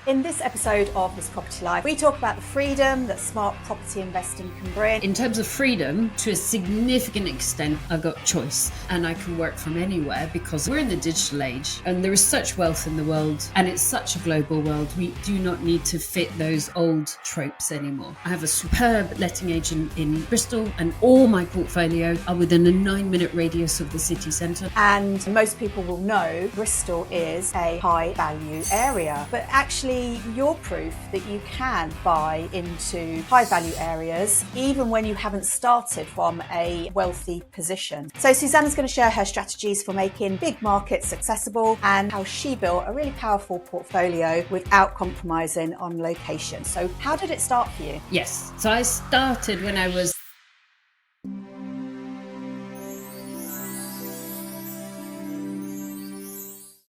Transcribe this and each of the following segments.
In this episode of This Property Life, we talk about the freedom that smart property investing can bring. In terms of freedom, to a significant extent, I've got choice and I can work from anywhere because we're in the digital age and there is such wealth in the world and it's such a global world. We do not need to fit those old tropes anymore. I have a superb letting agent in Bristol and all my portfolio are within a 9-minute radius of the city centre. And most people will know Bristol is a high value area, but actually you're proof that you can buy into high value areas even when you haven't started from a wealthy position. So Susannah's going to share her strategies for making big markets accessible and how she built a really powerful portfolio without compromising on location. So how did it start for you? Yes, so I started when I was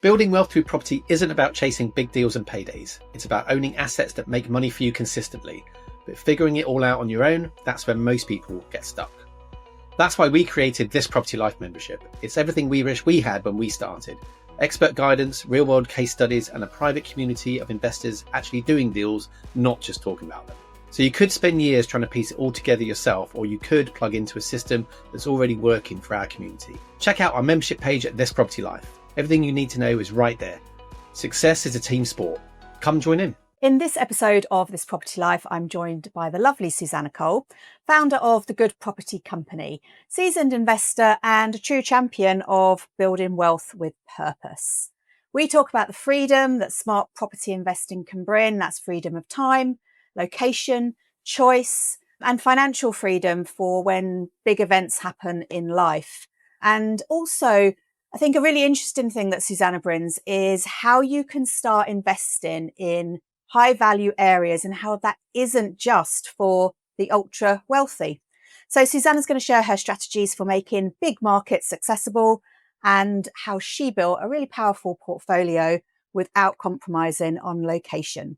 Building wealth through property isn't about chasing big deals and paydays. It's about owning assets that make money for you consistently. But figuring it all out on your own, that's where most people get stuck. That's why we created This Property Life membership. It's everything we wish we had when we started. Expert guidance, real-world case studies, and a private community of investors actually doing deals, not just talking about them. So you could spend years trying to piece it all together yourself, or you could plug into a system that's already working for our community. Check out our membership page at This Property Life. Everything you need to know is right there. Success is a team sport. Come join in. In this episode of This Property Life, I'm joined by the lovely Susannah Cole, founder of the Good Property Company, seasoned investor and a true champion of building wealth with purpose. We talk about the freedom that smart property investing can bring. That's freedom of time, location, choice, and financial freedom for when big events happen in life. And also, I think a really interesting thing that Susannah brings is how you can start investing in high value areas and how that isn't just for the ultra wealthy. So Susannah's going to share her strategies for making big markets accessible and how she built a really powerful portfolio without compromising on location.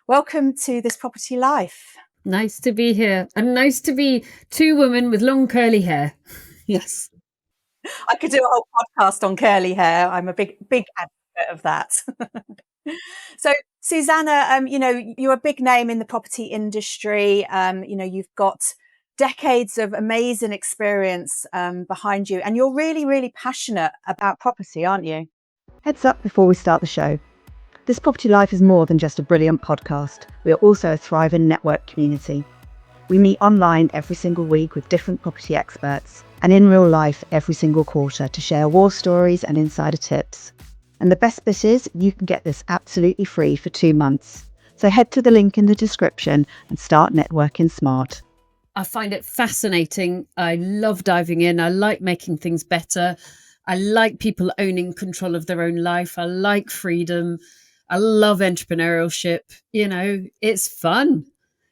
Welcome to This Property Life. Nice to be here and nice to be two women with long curly hair. Yes. I could do a whole podcast on curly hair. I'm a big advocate of that. So, Susannah, you're a big name in the property industry. You've got decades of amazing experience behind you, and you're really, really passionate about property, aren't you? Heads up before we start the show. This Property Life is more than just a brilliant podcast. We are also a thriving network community. We meet online every single week with different property experts and in real life every single quarter to share war stories and insider tips. And the best bit is you can get this absolutely free for 2 months. So head to the link in the description and start networking smart. I find it fascinating. I love diving in. I like making things better. I like people owning control of their own life. I like freedom. I love entrepreneurship. It's fun.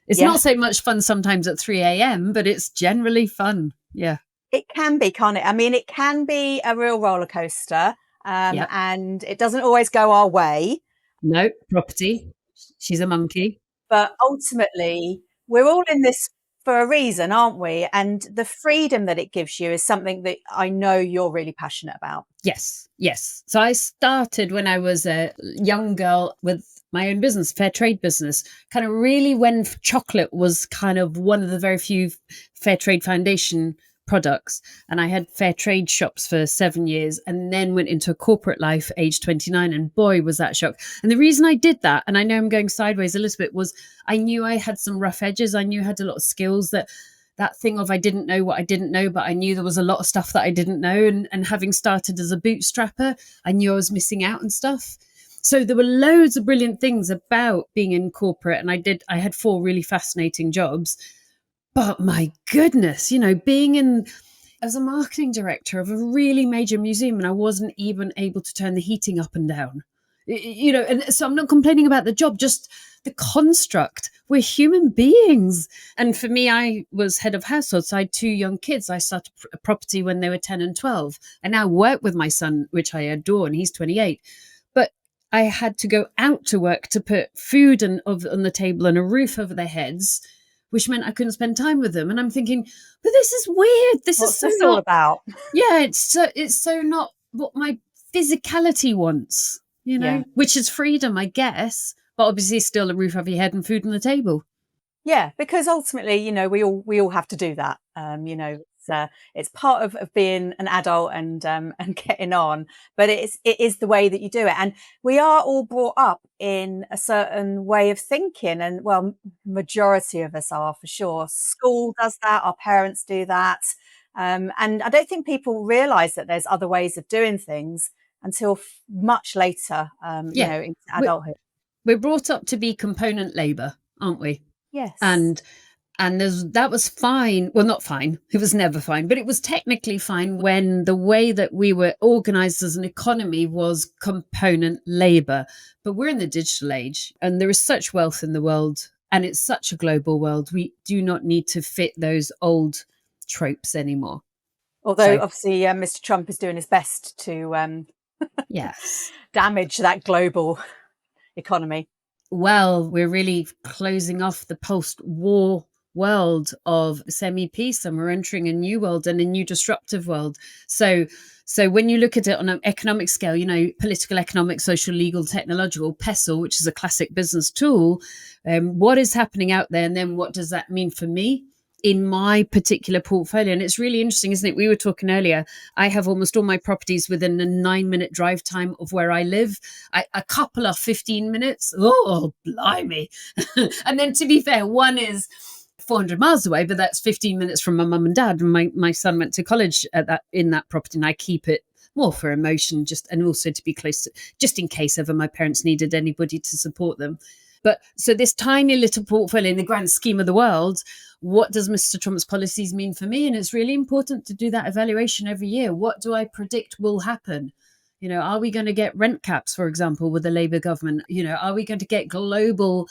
It's not so much fun sometimes at 3 a.m, but it's generally fun. Yeah. It can be, can't it? I mean, it can be a real roller coaster and it doesn't always go our way. No, property. She's a monkey. But ultimately, we're all in this for a reason, aren't we? And the freedom that it gives you is something that I know you're really passionate about. Yes. So I started when I was a young girl with my own business, fair trade business, kind of really when chocolate was kind of one of the very few Fair Trade Foundation products. And I had fair trade shops for 7 years and then went into a corporate life age 29. And boy, was that shock. And the reason I did that, and I know I'm going sideways a little bit, was I knew I had some rough edges. I knew I had a lot of skills that thing of I didn't know what I didn't know, but I knew there was a lot of stuff that I didn't know. And having started as a bootstrapper, I knew I was missing out on stuff. So there were loads of brilliant things about being in corporate. And I had 4 really fascinating jobs. But my goodness, being in as a marketing director of a really major museum and I wasn't even able to turn the heating up and down, and so I'm not complaining about the job, just the construct. We're human beings. And for me, I was head of household. So I had 2 young kids. I started a property when they were 10 and 12. I now work with my son, which I adore, and he's 28. But I had to go out to work to put food on the table and a roof over their heads, which meant I couldn't spend time with them. And I'm thinking, but this is weird. What's this all about? Yeah, it's so not what my physicality wants, which is freedom, I guess. but obviously still a roof over your head and food on the table. Yeah, because ultimately, you know, we all have to do that. You know, it's part of being an adult and getting on, but it is the way that you do it. And we are all brought up in a certain way of thinking, and well, majority of us are for sure. School does that, our parents do that, and I don't think people realise that there's other ways of doing things until much later. You Yeah, know, into we're, adulthood. we're brought up to be component labour, aren't we? Yes. And that was fine. Well, not fine. It was never fine, but it was technically fine when the way that we were organized as an economy was component labor. But we're in the digital age and there is such wealth in the world and it's such a global world. We do not need to fit those old tropes anymore. Although So, obviously Mr. Trump is doing his best to yes. damage that global economy. Well, we're really closing off the post-war world of semi-peace, and we're entering a new world and a new disruptive world. So when you look at it on an economic scale, you know, political, economic, social, legal, technological, PESTLE, which is a classic business tool, what is happening out there, and then what does that mean for me in my particular portfolio? And it's really interesting, isn't it? We were talking earlier, I have almost all my properties within a 9-minute drive time of where I live. A couple are 15 minutes. Oh, blimey. And then to be fair, one is 400 miles away, but that's 15 minutes from my mum and dad. And my son went to college in that property, and I keep it more for emotion, and also to be close to, just in case ever my parents needed anybody to support them. But so this tiny little portfolio in the grand scheme of the world, what does Mr. Trump's policies mean for me? And it's really important to do that evaluation every year. What do I predict will happen? You know, are we going to get rent caps, for example, with the Labour government? You know, are we going to get global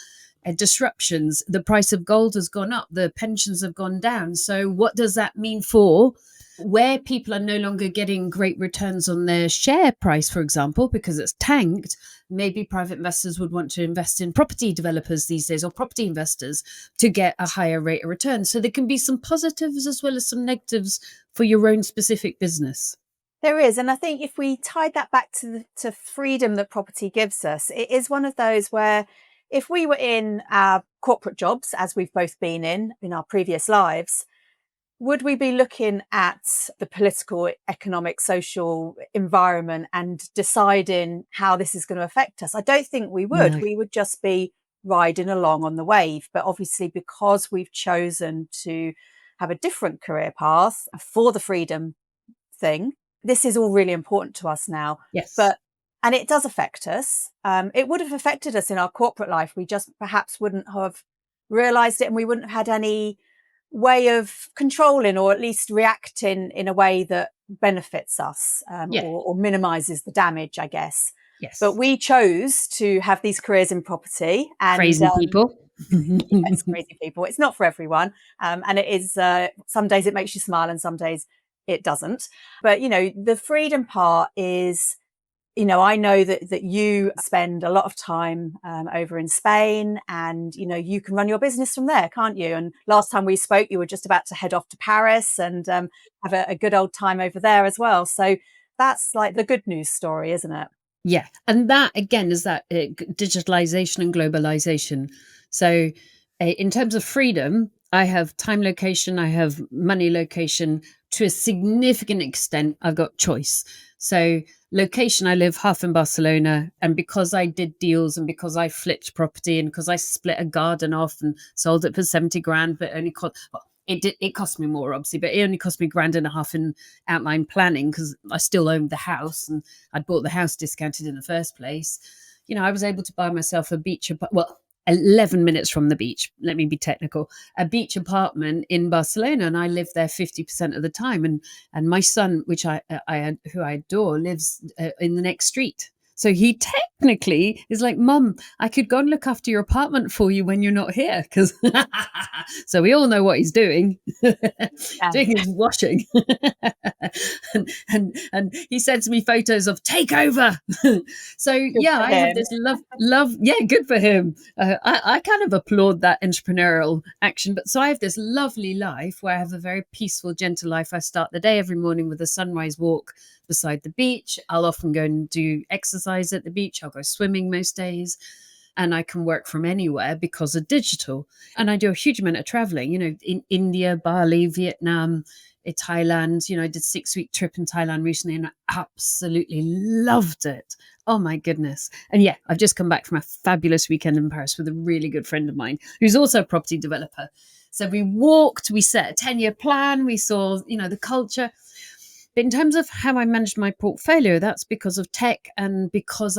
disruptions? The price of gold has gone up, the pensions have gone down. So what does that mean for where people are no longer getting great returns on their share price, for example, because it's tanked? Maybe private investors would want to invest in property developers these days, or property investors, to get a higher rate of return. So there can be some positives as well as some negatives for your own specific business. There is. And I think if we tied that back to freedom that property gives us, it is one of those where if we were in our corporate jobs, as we've both been in our previous lives, would we be looking at the political, economic, social environment and deciding how this is going to affect us? I don't think we would. No. We would just be riding along on the wave. But obviously, because we've chosen to have a different career path for the freedom thing, this is all really important to us now. Yes. And it does affect us. It would have affected us in our corporate life. We just perhaps wouldn't have realised it, and we wouldn't have had any way of controlling or at least reacting in a way that benefits us, or minimises the damage, I guess. Yes. But we chose to have these careers in property, and Crazy people. yes, crazy people. It's not for everyone, and it is. Some days it makes you smile, and some days it doesn't. But you know, the freedom part is, you know, I know that you spend a lot of time over in Spain, and you know, you can run your business from there, can't you? And last time we spoke, you were just about to head off to Paris and have a good old time over there as well. So that's like the good news story, isn't it? Yeah. And that, again, is that digitalization and globalization. So in terms of freedom, I have time location, I have money location. To a significant extent, I've got choice. So location, I live half in Barcelona, and because I did deals and because I flipped property and because I split a garden off and sold it for 70 grand, but only it cost me more, obviously, but it only cost me £1.5 in outline planning because I still owned the house and I'd bought the house discounted in the first place. You know, I was able to buy myself a beach, 11 minutes from the beach, let me be technical, a beach apartment in Barcelona, and I live there 50% of the time. And my son, who I adore, lives in the next street. So he technically is like, Mum, I could go and look after your apartment for you when you're not here. Because so we all know what he's doing, doing his washing. and he sends me photos of take over. So I have this love. Yeah, good for him. I kind of applaud that entrepreneurial action. But so I have this lovely life where I have a very peaceful, gentle life. I start the day every morning with a sunrise walk beside the beach. I'll often go and do exercise at the beach. I'll go swimming most days. and I can work from anywhere because of digital. And I do a huge amount of traveling, in India, Bali, Vietnam, Thailand. I did a 6-week trip in Thailand recently and I absolutely loved it. Oh my goodness. And yeah, I've just come back from a fabulous weekend in Paris with a really good friend of mine who's also a property developer. So we walked, we set a 10-year plan, we saw, the culture. But in terms of how I managed my portfolio, that's because of tech and because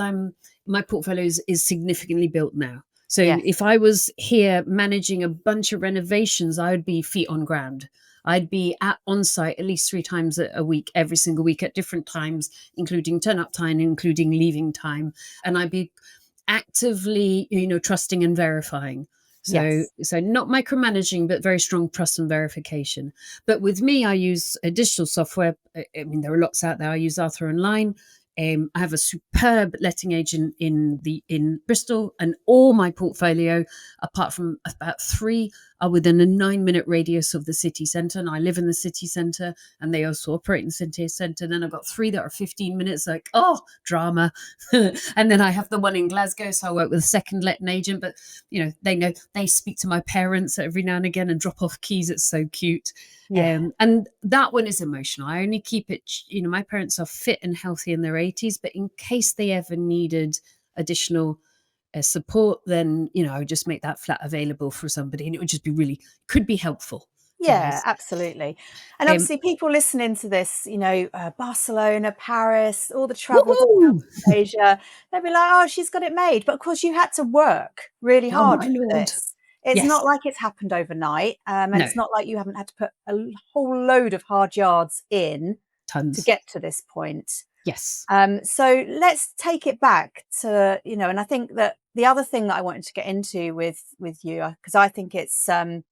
my portfolio is significantly built now. So Yes. if I was here managing a bunch of renovations, I would be feet on ground. I'd be on site at least 3 times a week, every single week at different times, including turn up time, including leaving time. And I'd be actively, trusting and verifying. So not micromanaging, but very strong trust and verification. But with me, I use a digital software. I mean, there are lots out there. I use Arthur Online. I have a superb letting agent in Bristol, and all my portfolio, apart from about 3, are within a 9-minute radius of the city centre. And I live in the city centre, and they also operate in the city centre. Then I've got 3 that are 15 minutes, like, drama. And then I have the one in Glasgow, so I work with a second letting agent. But, they speak to my parents every now and again and drop off keys. It's so cute. Yeah. And that one is emotional. I only keep it, my parents are fit and healthy in their 80s, but in case they ever needed additional support, then, I would just make that flat available for somebody, and it would just could be helpful. Yeah, absolutely. And obviously people listening to this, Barcelona, Paris, all the travel to Asia, they'll be like, oh, she's got it made. But of course you had to work really hard for this. It's not like it's happened overnight. And it's not like you haven't had to put a whole load of hard yards in to get to this point. Yes. So let's take it back to, and I think that the other thing that I wanted to get into with you, because I think it's a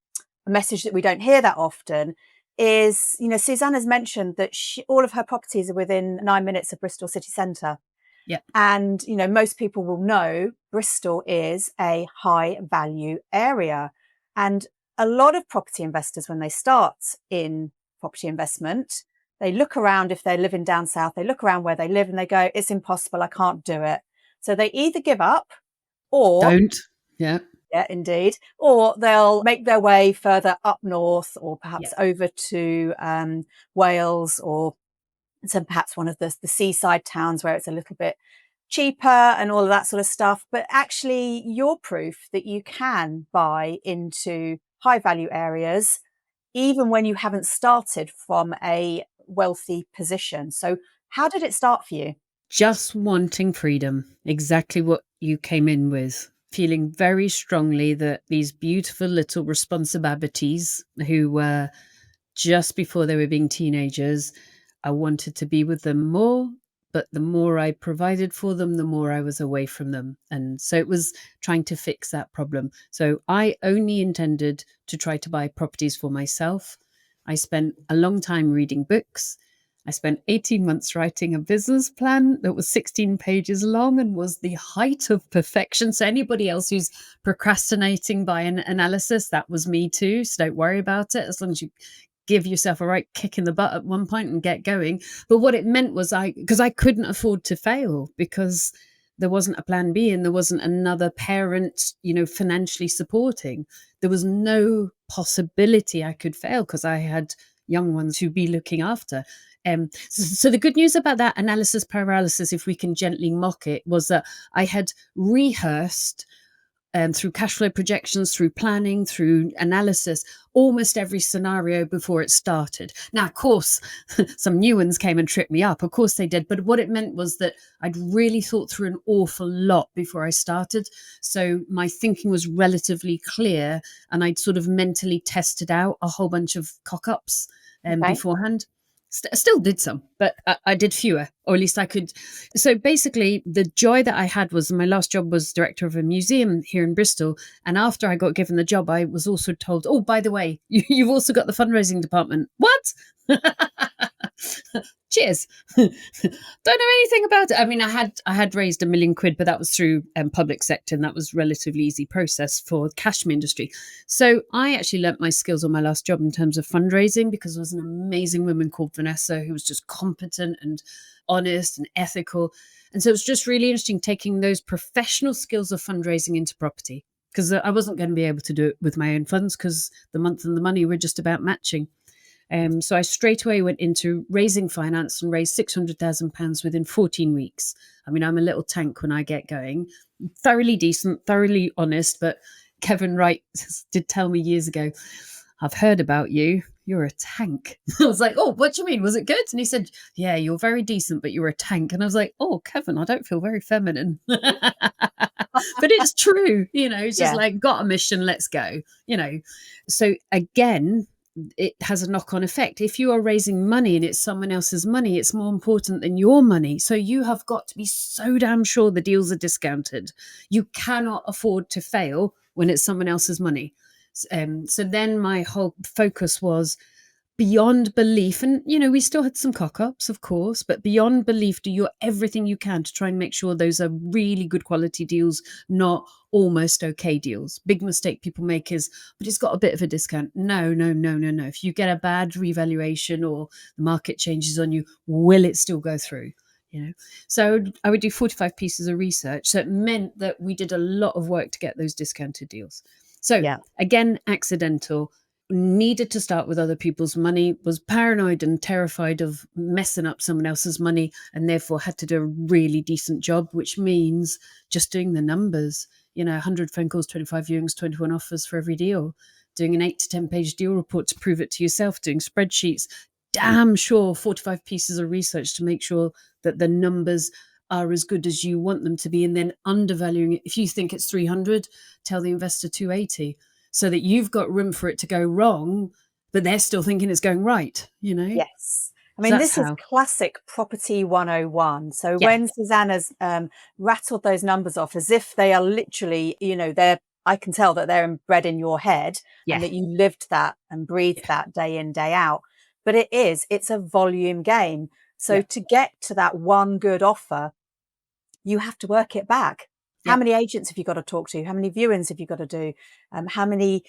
message that we don't hear that often, is, Susannah's mentioned that all of her properties are within 9 minutes of Bristol city centre. Yeah. And, most people will know Bristol is a high value area. And a lot of property investors, when they start in property investment, they look around. If they're living down south, they look around where they live and they go, it's impossible, I can't do it. So they either give up or don't. Yeah. Yeah, indeed. Or they'll make their way further up north, or perhaps over to Wales, or perhaps one of the seaside towns where it's a little bit cheaper and all of that sort of stuff. But actually, you're proof that you can buy into high value areas, even when you haven't started from a wealthy position. So how did it start for you? Just wanting freedom. Exactly what you came in with. Feeling very strongly that these beautiful little responsibilities who were just before they were being teenagers, I wanted to be with them more, but the more I provided for them, the more I was away from them. And so it was trying to fix that problem. So I only intended to try to buy properties for myself. I spent a long time reading books. I spent 18 months writing a business plan that was 16 pages long and was the height of perfection. So anybody else who's procrastinating by an analysis, that was me too. So don't worry about it, as long as you give yourself a right kick in the butt at one point and get going. But what it meant was because I couldn't afford to fail, because there wasn't a plan B and there wasn't another parent, financially supporting. There was no possibility I could fail because I had young ones to be looking after. So the good news about that analysis paralysis, if we can gently mock it, was that I had rehearsed through cash flow projections, through planning, through analysis, almost every scenario before it started. Now, of course, some new ones came and tripped me up. Of course they did. But what it meant was that I'd really thought through an awful lot before I started. So my thinking was relatively clear, and I'd sort of mentally tested out a whole bunch of cock-ups beforehand. Still did some, but I did fewer, or at least I could. So basically, the joy that I had was my last job was director of a museum here in Bristol. And after I got given the job, I was also told, oh, by the way, you've also got the fundraising department. What? Cheers. Don't know anything about it. I mean, I had raised £1 million, but that was through public sector, and that was relatively easy process for the cashmere industry. So I actually learnt my skills on my last job in terms of fundraising, because there was an amazing woman called Vanessa who was just competent and honest and ethical. And so it was just really interesting taking those professional skills of fundraising into property, because I wasn't going to be able to do it with my own funds, because the month and the money were just about matching. So I straight away went into raising finance and raised £600,000 within 14 weeks. I mean, I'm a little tank when I get going, thoroughly decent, thoroughly honest. But Kevin Wright did tell me years ago, I've heard about you. You're a tank. I was like, oh, what do you mean? Was it good? And he said, yeah, you're very decent, but you're a tank. And I was like, oh, Kevin, I don't feel very feminine. But it's true, it's just like, got a mission, let's go, So again, it has a knock-on effect. If you are raising money and it's someone else's money, it's more important than your money. So you have got to be so damn sure the deals are discounted. You cannot afford to fail when it's someone else's money. So then my whole focus was beyond belief. And, we still had some cock-ups, of course, but beyond belief, do everything you can to try and make sure those are really good quality deals, not almost okay deals. Big mistake people make is, but it's got a bit of a discount. No. If you get a bad revaluation or the market changes on you, will it still go through? So I would do 45 pieces of research. So it meant that we did a lot of work to get those discounted deals. So again, accidental. Needed to start with other people's money, was paranoid and terrified of messing up someone else's money, and therefore had to do a really decent job, which means just doing the numbers, 100 phone calls, 25 viewings, 21 offers for every deal, doing an 8 to 10 page deal report to prove it to yourself, doing spreadsheets, damn sure 45 pieces of research to make sure that the numbers are as good as you want them to be, and then undervaluing it. If you think it's 300, tell the investor 280. So that you've got room for it to go wrong, but they're still thinking it's going right, Yes. I mean, this is classic property 101. So when Susannah's rattled those numbers off as if they are literally, I can tell that they're inbred in your head and that you lived that and breathed that day in, day out. But it's a volume game. So to get to that one good offer, you have to work it back. How many agents have you got to talk to? How many viewings have you got to do? How many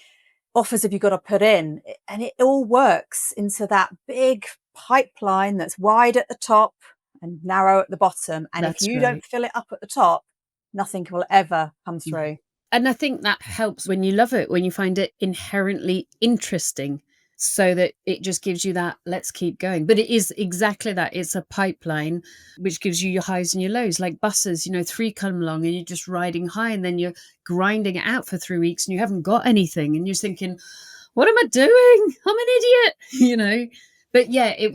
offers have you got to put in? And it all works into that big pipeline that's wide at the top and narrow at the bottom. And if you don't fill it up at the top, nothing will ever come through. And I think that helps when you love it, when you find it inherently interesting, so that it just gives you that, let's keep going. But it is exactly that. It's a pipeline which gives you your highs and your lows, like buses, 3 come along and you're just riding high, and then you're grinding it out for 3 weeks and you haven't got anything. And you're thinking, what am I doing? I'm an idiot, But it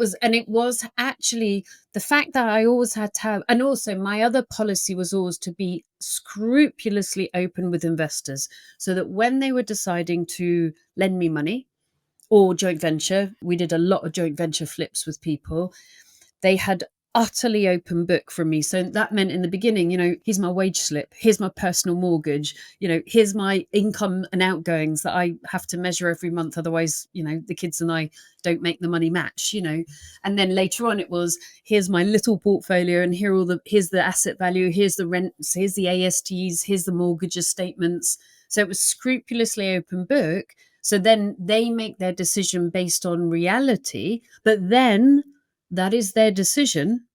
was actually the fact that I always had to have, and also my other policy was always to be scrupulously open with investors, so that when they were deciding to lend me money, or joint venture, we did a lot of joint venture flips with people, they had utterly open book from me. So that meant in the beginning, here's my wage slip, here's my personal mortgage, here's my income and outgoings that I have to measure every month. Otherwise, the kids and I don't make the money match, And then later on it was, here's my little portfolio, and here's the asset value, here's the rents, here's the ASTs, here's the mortgages statements. So it was scrupulously open book. So then they make their decision based on reality, but then that is their decision,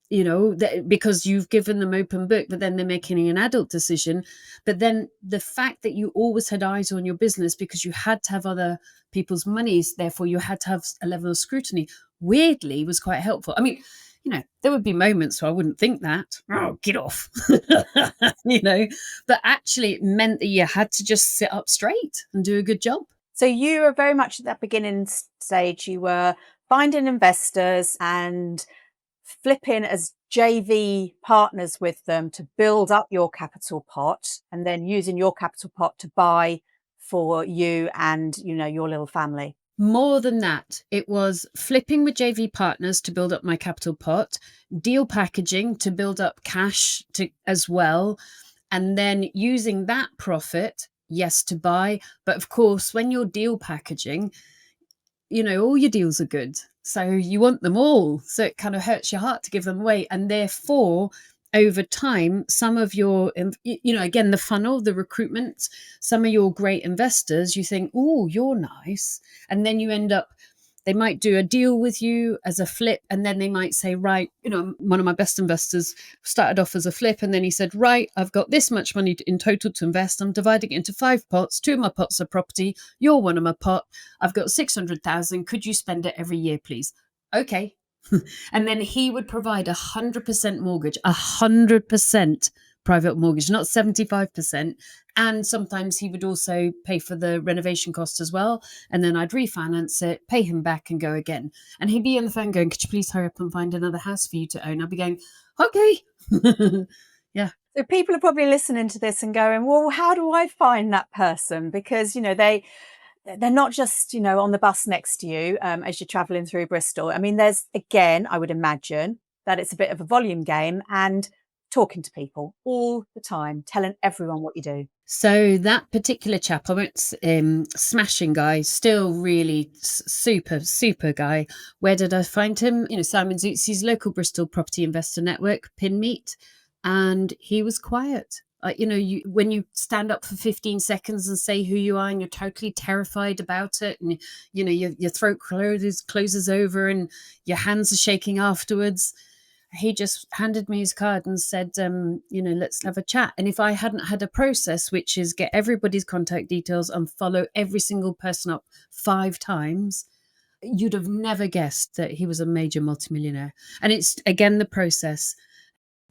because you've given them open book, but then they're making an adult decision. But then the fact that you always had eyes on your business, because you had to have other people's monies, therefore you had to have a level of scrutiny, weirdly was quite helpful. I mean, there would be moments where I wouldn't think that, oh, get off, but actually it meant that you had to just sit up straight and do a good job. So you were very much at that beginning stage. You were finding investors and flipping as JV partners with them to build up your capital pot, and then using your capital pot to buy for you and, your little family. More than that, it was flipping with JV partners to build up my capital pot, deal packaging to build up cash as well, and then using that profit, to buy. But of course, when you're deal packaging, all your deals are good. So you want them all. So it kind of hurts your heart to give them away. And therefore, over time, some of your, again, the funnel, the recruitment, some of your great investors, you think, oh, you're nice. And then you end up, they might do a deal with you as a flip. And then they might say, right, one of my best investors started off as a flip. And then he said, right, I've got this much money in total to invest. I'm dividing it into 5 pots. 2 of my pots are property. You're one of my pot. I've got 600,000. Could you spend it every year, please? Okay. And then he would provide 100% mortgage, 100% private mortgage, not 75%. And sometimes he would also pay for the renovation cost as well. And then I'd refinance it, pay him back and go again. And he'd be on the phone going, could you please hurry up and find another house for you to own? I'd be going, okay. Yeah. So people are probably listening to this and going, well, how do I find that person? Because, they're not just, on the bus next to you as you're travelling through Bristol. I mean, there's, again, I would imagine that it's a bit of a volume game and talking to people all the time, telling everyone what you do. So that particular chap, I went smashing guy, still really super guy. Where did I find him? Simon Zootzi's local Bristol Property Investor Network, Pin Meet, and he was quiet. When you stand up for 15 seconds and say who you are and you're totally terrified about it and, your throat closes over and your hands are shaking afterwards, he just handed me his card and said, let's have a chat. And if I hadn't had a process, which is get everybody's contact details and follow every single person up 5 times, you'd have never guessed that he was a major multimillionaire. And it's, again, the process.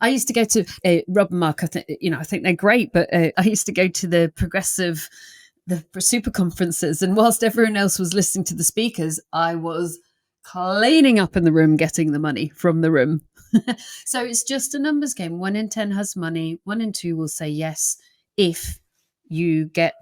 I used to go to Rob and Mark. I think they're great, but I used to go to the super conferences, and whilst everyone else was listening to the speakers, I was cleaning up in the room, getting the money from the room. So it's just a numbers game. 1 in 10 has money. 1 in 2 will say yes if you get,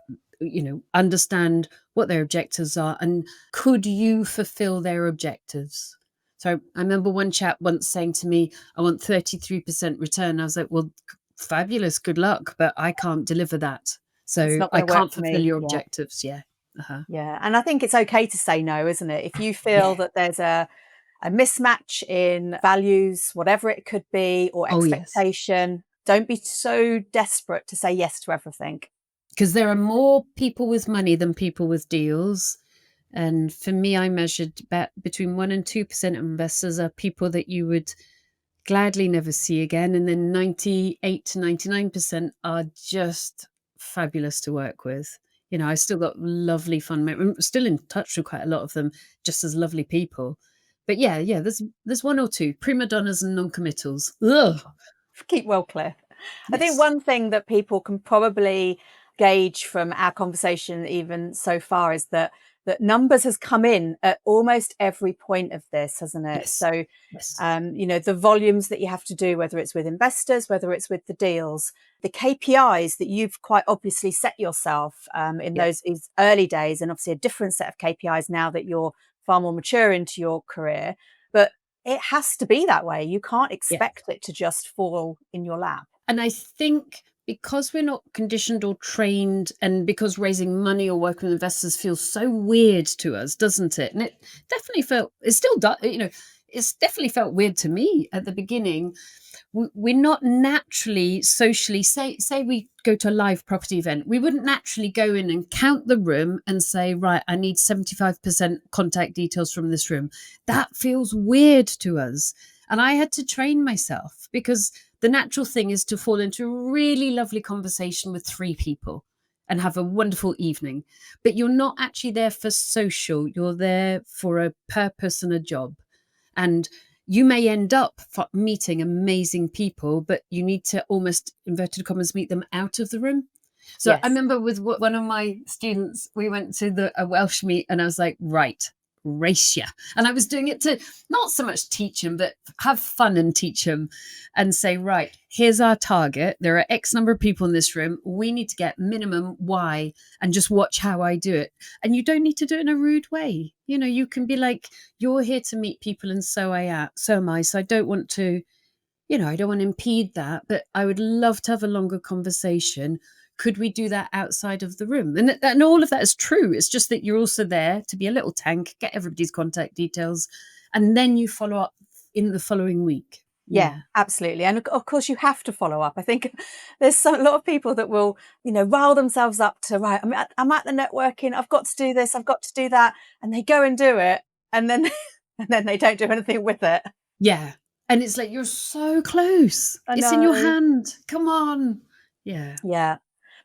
understand what their objectives are and could you fulfill their objectives. So I remember one chap once saying to me, I want 33% return. I was like, well, fabulous, good luck, but I can't deliver that. So I can't fulfill your objectives. Yeah. Uh-huh. Yeah. And I think it's okay to say no, isn't it? If you feel that there's a mismatch in values, whatever it could be, or expectation, don't be so desperate to say yes to everything. Because there are more people with money than people with deals. And for me, I measured between 1 and 2% of investors are people that you would gladly never see again. And then 98 to 99% are just fabulous to work with. I still got lovely fun. I'm still in touch with quite a lot of them, just as lovely people. But yeah, there's 1 or 2 prima donnas and non-committals. Ugh. Keep well clear. Yes. I think one thing that people can probably gauge from our conversation even so far is that numbers has come in at almost every point of this, hasn't it? Yes. So, yes. The volumes that you have to do, whether it's with investors, whether it's with the deals, the KPIs that you've quite obviously set yourself in those early days, and obviously a different set of KPIs now that you're far more mature into your career. But it has to be that way. You can't expect it to just fall in your lap. And I think because we're not conditioned or trained, and because raising money or working with investors feels so weird to us, doesn't it? And it definitely it's definitely felt weird to me at the beginning. We're not naturally socially, say we go to a live property event, we wouldn't naturally go in and count the room and say, right, I need 75% contact details from this room. That feels weird to us. And I had to train myself, because the natural thing is to fall into a really lovely conversation with 3 people and have a wonderful evening. But you're not actually there for social. You're there for a purpose and a job. And you may end up meeting amazing people, but you need to, almost inverted commas, meet them out of the room. So I remember with one of my students, we went to a Welsh meet, and I was like, right, race ya. And I was doing it to not so much teach him, but have fun and teach him and say, right, here's our target. There are X number of people in this room. We need to get minimum Y, and just watch how I do it. And you don't need to do it in a rude way. You can be like, you're here to meet people, and so am I. So I don't want to, I don't want to impede that, but I would love to have a longer conversation. could we do that outside of the room? And all of that is true. It's just that you're also there to be a little tank, get everybody's contact details, and then you follow up in the following week. Yeah, absolutely. And of course you have to follow up. I think there's a lot of people that will, rile themselves up to, right, I'm at the networking, I've got to do this, I've got to do that. And they go and do it. And then, and then they don't do anything with it. Yeah. And it's like, you're so close. It's in your hand. Come on. Yeah. Yeah.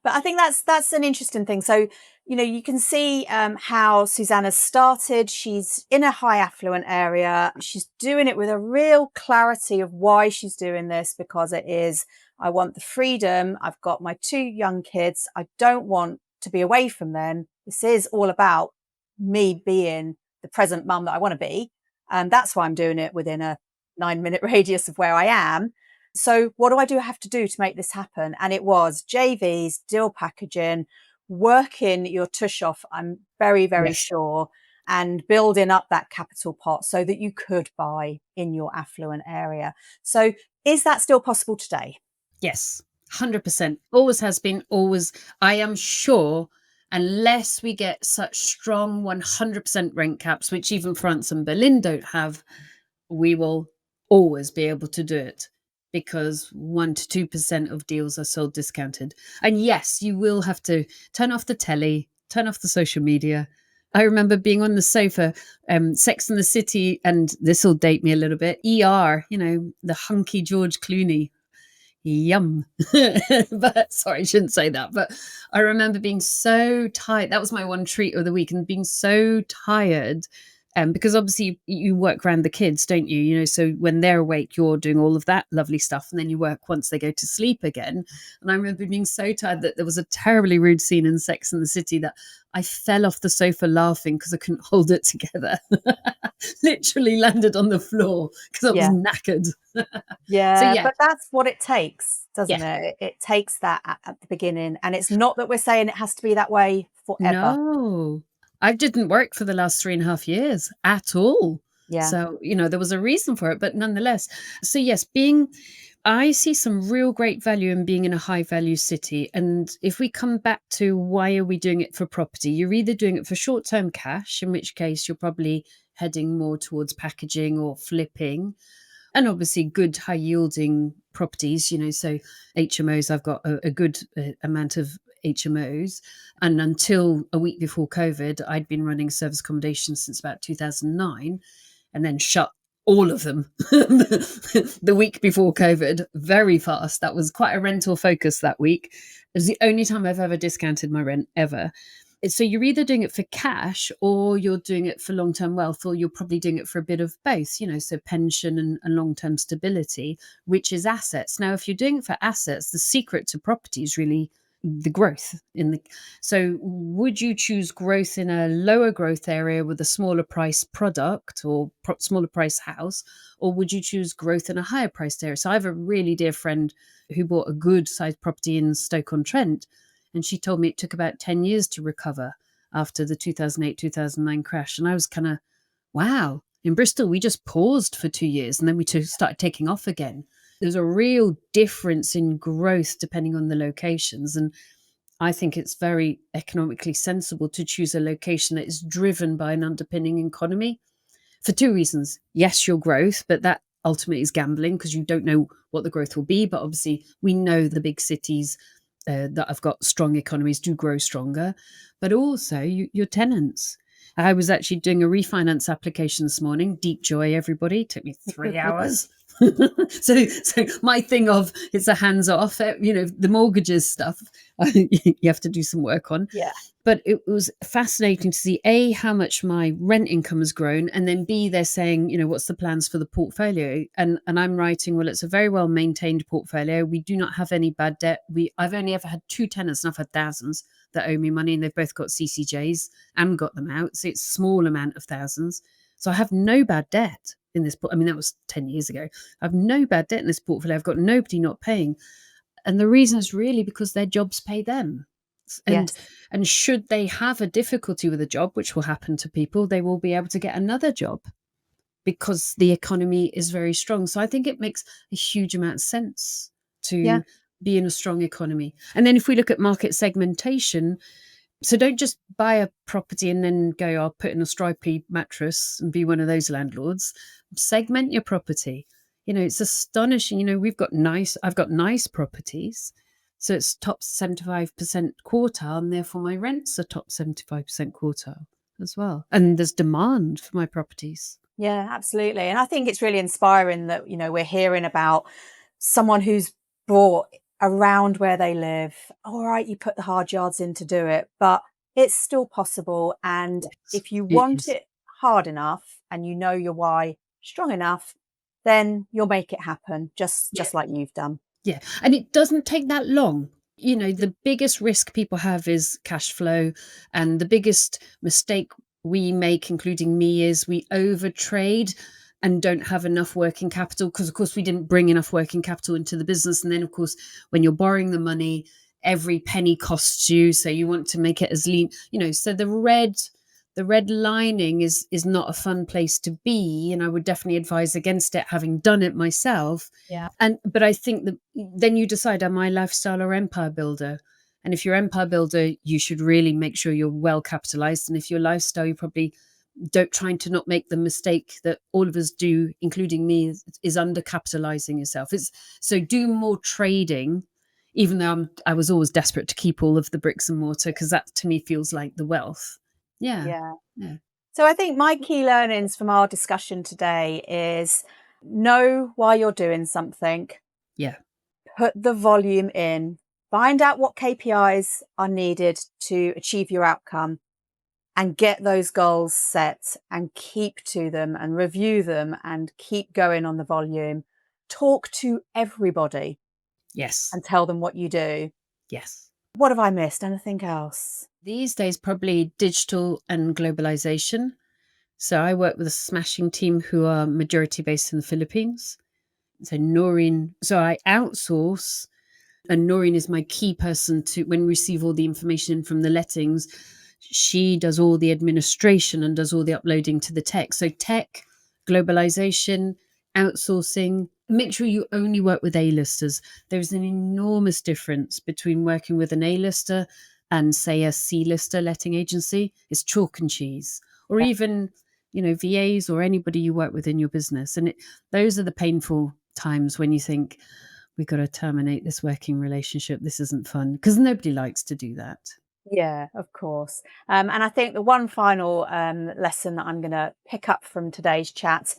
But I think that's an interesting thing. So, you can see how Susannah started. She's in a high affluent area. She's doing it with a real clarity of why she's doing this, because I want the freedom. I've got my 2 young kids. I don't want to be away from them. This is all about me being the present mum that I want to be. And that's why I'm doing it within a 9-minute radius of where I am. So what do I have to do to make this happen? And it was JVs, deal packaging, working your tush off, I'm very, very sure, and building up that capital pot so that you could buy in your affluent area. So is that still possible today? Yes, 100%. Always has been, always. I am sure, unless we get such strong 100% rent caps, which even France and Berlin don't have, we will always be able to do it, because 1 to 2% of deals are sold discounted. And yes, you will have to turn off the telly, turn off the social media. I remember being on the sofa, Sex and the City, and this will date me a little bit, ER, the hunky George Clooney. Yum. But sorry, I shouldn't say that. But I remember being so tired. That was my one treat of the week, and being so tired. Because obviously you work around the kids, don't you? So when they're awake, you're doing all of that lovely stuff, and then you work once they go to sleep again. And I remember being so tired that there was a terribly rude scene in Sex and the City that I fell off the sofa laughing because I couldn't hold it together. Literally landed on the floor because I was knackered. Yeah, but that's what it takes, doesn't it? It takes that at the beginning. And it's not that we're saying it has to be that way forever. No. I didn't work for the last 3.5 years at all. Yeah. So, there was a reason for it, but nonetheless. So yes, I see some real great value in being in a high value city. And if we come back to why are we doing it for property, you're either doing it for short-term cash, in which case you're probably heading more towards packaging or flipping. And obviously good high yielding properties, so HMOs, I've got a good amount of HMOs. And until a week before COVID, I'd been running service accommodation since about 2009, and then shut all of them the week before COVID very fast. That was quite a rental focus that week. It was the only time I've ever discounted my rent ever. So you're either doing it for cash or you're doing it for long-term wealth, or you're probably doing it for a bit of both, so pension and long-term stability, which is assets. Now, if you're doing it for assets, the secret to property is really the growth so would you choose growth in a lower growth area with a smaller price product or smaller price house, or would you choose growth in a higher priced area? So I have a really dear friend who bought a good sized property in Stoke-on-Trent, and she told me it took about 10 years to recover after the 2008-2009 crash. And I was kind of, wow, in Bristol we just paused for 2 years and then we started taking off again. There's a real difference in growth depending on the locations. And I think it's very economically sensible to choose a location that is driven by an underpinning economy for 2 reasons. Yes, your growth, but that ultimately is gambling because you don't know what the growth will be. But obviously we know the big cities that have got strong economies do grow stronger, but also your tenants. I was actually doing a refinance application this morning. Deep joy, everybody. It took me 3 hours. So my thing of it's a hands off, the mortgages stuff you have to do some work on. Yeah. But it was fascinating to see A, how much my rent income has grown, and then B, they're saying, what's the plans for the portfolio? And I'm writing, well, it's a very well maintained portfolio. We do not have any bad debt. I've only ever had 2 tenants, and I've had thousands that owe me money, and they've both got CCJs and got them out. So it's a small amount of thousands. So I have no bad debt in this. That was 10 years ago. I have no bad debt in this portfolio. I've got nobody not paying. And the reason is really because their jobs pay them. And should they have a difficulty with a job, which will happen to people, they will be able to get another job because the economy is very strong. So I think it makes a huge amount of sense to be in a strong economy. And then if we look at market segmentation, so don't just buy a property and then go, I'll put in a stripy mattress and be one of those landlords. Segment your property. It's astonishing. I've got nice properties. So it's top 75% quartile, and therefore my rents are top 75% quartile as well. And there's demand for my properties. Yeah, absolutely. And I think it's really inspiring that, we're hearing about someone who's bought around where they live. All right, you put the hard yards in to do it, but it's still possible. And Yes, if you it want is. it hard enough and you know your why strong enough, then you'll make it happen, just like you've done. Yeah. And it doesn't take that long. The biggest risk people have is cash flow. And the biggest mistake we make, including me, is we overtrade and don't have enough working capital because, of course, we didn't bring enough working capital into the business. And then, of course, when you're borrowing the money, every penny costs you. So you want to make it as lean, so the red lining is not a fun place to be. And I would definitely advise against it, having done it myself. Yeah. But I think that then you decide, am I lifestyle or empire builder? And if you're empire builder, you should really make sure you're well capitalized. And if you're lifestyle, you probably don't trying to not make the mistake that all of us do, including me, is undercapitalizing yourself. So do more trading, even though I was always desperate to keep all of the bricks and mortar, because that to me feels like the wealth. Yeah. So I think my key learnings from our discussion today is know why you're doing something. Yeah. Put the volume in, find out what KPIs are needed to achieve your outcome, and get those goals set and keep to them and review them and keep going on the volume. Talk to everybody. Yes. And tell them what you do. Yes. What have I missed? Anything else? These days, probably digital and globalization. So I work with a smashing team who are majority based in the Philippines. So Noreen, so I outsource, and Noreen is my key person to when we receive all the information from the lettings. She does all the administration and does all the uploading to the tech. So tech, globalization, outsourcing. Make sure you only work with A-listers. There's an enormous difference between working with an A-lister and, say, a C-lister letting agency. It's chalk and cheese. Or even, VAs or anybody you work with in your business. And those are the painful times when you think, we've got to terminate this working relationship. This isn't fun, because nobody likes to do that. Yeah, of course. And I think the one final lesson that I'm going to pick up from today's chat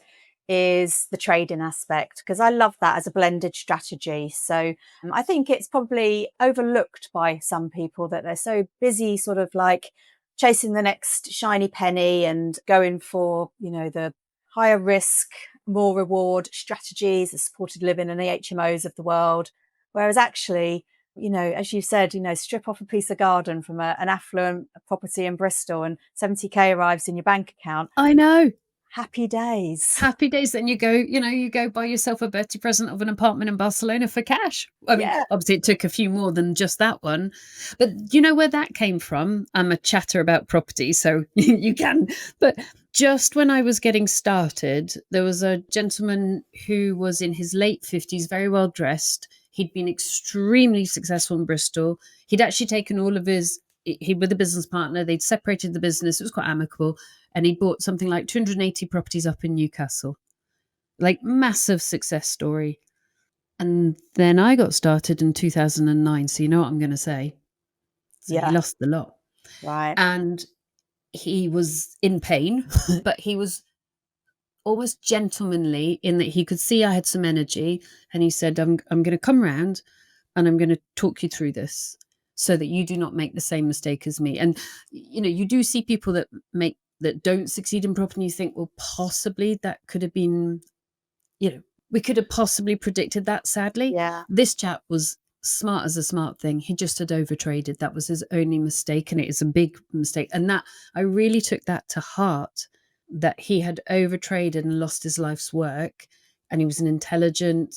is the trading aspect, because I love that as a blended strategy. So I think it's probably overlooked by some people that they're so busy sort of like chasing the next shiny penny and going for, the higher risk, more reward strategies, the supported living and the HMOs of the world. Whereas actually, as you said, strip off a piece of garden from an affluent property in Bristol and 70k arrives in your bank account. I know. Happy days. Happy days. Then you go buy yourself a birthday present of an apartment in Barcelona for cash. I mean, obviously it took a few more than just that one. But you know where that came from? I'm a chatter about property, so you can. But just when I was getting started, there was a gentleman who was in his late 50s, very well dressed. He'd been extremely successful in Bristol. He'd actually taken all of he with a business partner, they'd separated the business. It was quite amicable. And he bought something like 280 properties up in Newcastle. Like, massive success story. And then I got started in 2009. So you know what I'm going to say. So he lost the lot. Right. And he was in pain, but he was almost gentlemanly in that he could see I had some energy. And he said, I'm going to come round and I'm going to talk you through this so that you do not make the same mistake as me. And, you do see people that don't succeed in property, and you think, well, possibly that could have been, we could have possibly predicted that, sadly. Yeah. This chap was smart as a smart thing. He just had overtraded. That was his only mistake, and it is a big mistake. And that I really took that to heart, that he had overtraded and lost his life's work, and he was an intelligent,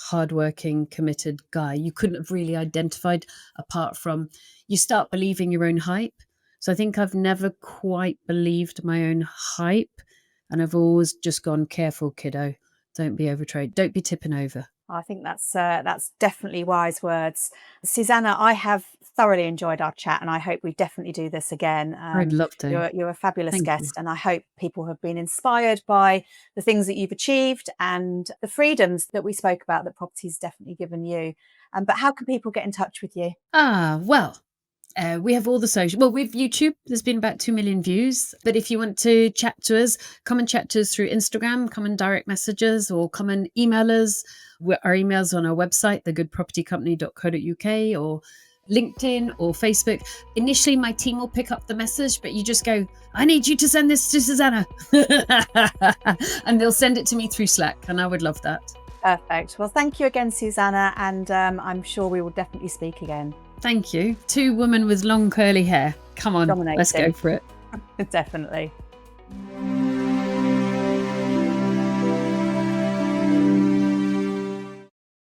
hardworking, committed guy. You couldn't have really identified, apart from you start believing your own hype. So I think I've never quite believed my own hype, and I've always just gone, careful, kiddo. Don't be overtrade. Don't be tipping over. I think that's definitely wise words. Susannah, I have thoroughly enjoyed our chat, and I hope we definitely do this again. I'd love to. You're a fabulous Thank guest, you. and I hope people have been inspired by the things that you've achieved and the freedoms that we spoke about that property's definitely given you. But how can people get in touch with you? We have all the social. Well, with YouTube, there's been about 2 million views. But if you want to chat to us, come and chat to us through Instagram, come and direct message us, or come and email us. Our email's on our website, thegoodpropertycompany.co.uk, or LinkedIn or Facebook. Initially, my team will pick up the message, but you just go, I need you to send this to Susannah. And they'll send it to me through Slack, and I would love that. Perfect. Well, thank you again, Susannah, and I'm sure we will definitely speak again. Thank you. 2 women with long curly hair. Come on, Dominating. let's go for it. Definitely.